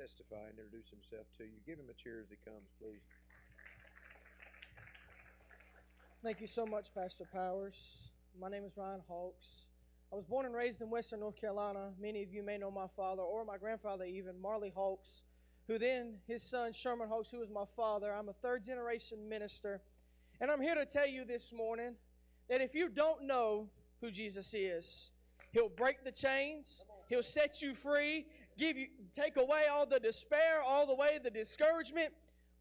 testify and introduce himself to you. Give him a cheer as he comes, please. Thank you so much, Pastor Powers. My name is Ryan Hawks. I was born and raised in Western North Carolina. Many of you may know my father or my grandfather even, Marley Hawks, who then his son Sherman Hawks, who was my father. I'm a third-generation minister. And I'm here to tell you this morning that if you don't know who Jesus is, He'll break the chains, He'll set you free, take away all the despair, all the way the discouragement.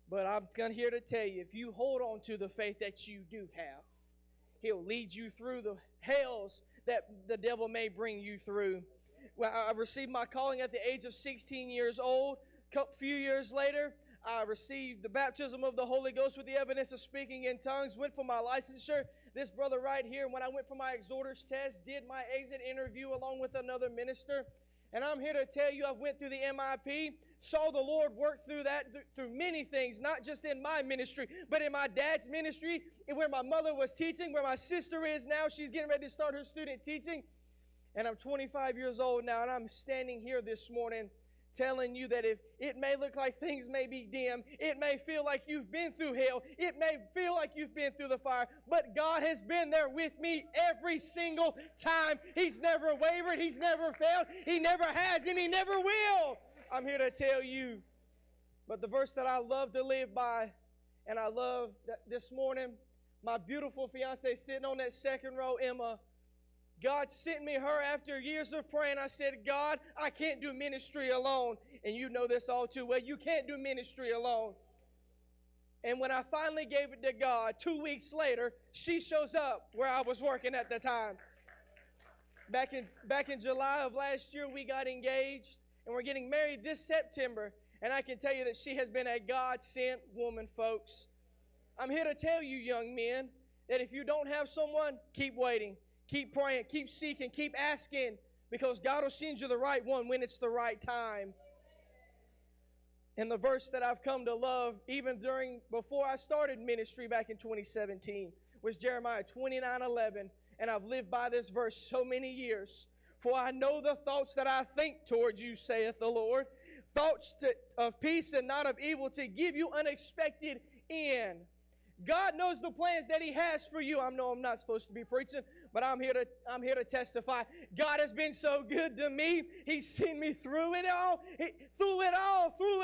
But I'm here to tell you, if you hold on to the faith that you do have, He'll lead you through the hells that the devil may bring you through. Well, I received my calling at the age of 16 years old. A few years later, I received the baptism of the Holy Ghost with the evidence of speaking in tongues, went for my licensure. This brother right here, when I went for my exhorter's test, did my exit interview along with another minister. And I'm here to tell you, I went through the MIP, saw the Lord work through that, through many things, not just in my ministry, but in my dad's ministry, where my mother was teaching, where my sister is now. She's getting ready to start her student teaching. And I'm 25 years old now, and I'm standing here this morning telling you that if it may look like things may be dim, it may feel like you've been through hell, it may feel like you've been through the fire, but God has been there with me every single time. He's never wavered, He's never failed, He never has, and He never will. I'm here to tell you. But the verse that I love to live by, and I love that this morning, my beautiful fiance sitting on that second row, Emma, God sent me her after years of praying. I said, God, I can't do ministry alone. And you know this all too well. You can't do ministry alone. And when I finally gave it to God, 2 weeks later, she shows up where I was working at the time. Back in July of last year, we got engaged, and we're getting married this September. And I can tell you that she has been a God-sent woman, folks. I'm here to tell you, young men, that if you don't have someone, keep waiting. Keep praying, keep seeking, keep asking, because God will send you the right one when it's the right time. And the verse that I've come to love, even before I started ministry back in 2017, was Jeremiah 29:11. And I've lived by this verse so many years. For I know the thoughts that I think towards you, saith the Lord, thoughts of peace and not of evil, to give you unexpected end. God knows the plans that He has for you. I know I'm not supposed to be preaching, but I'm here to testify. God has been so good to me. He's seen me through it all. Through it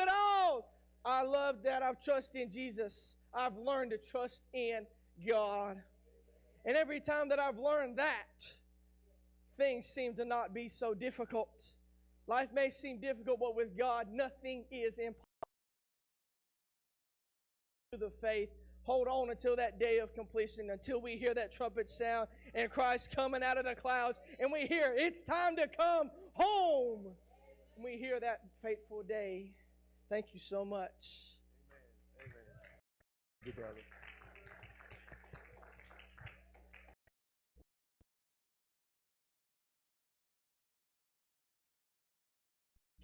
all. I love that I've trusted in Jesus. I've learned to trust in God. And every time that I've learned that, things seem to not be so difficult. Life may seem difficult, but with God, nothing is impossible. Through the faith, hold on until that day of completion, until we hear that trumpet sound and Christ coming out of the clouds, and we hear, it's time to come home. And we hear that fateful day. Thank you so much. Amen. Amen. Good brother.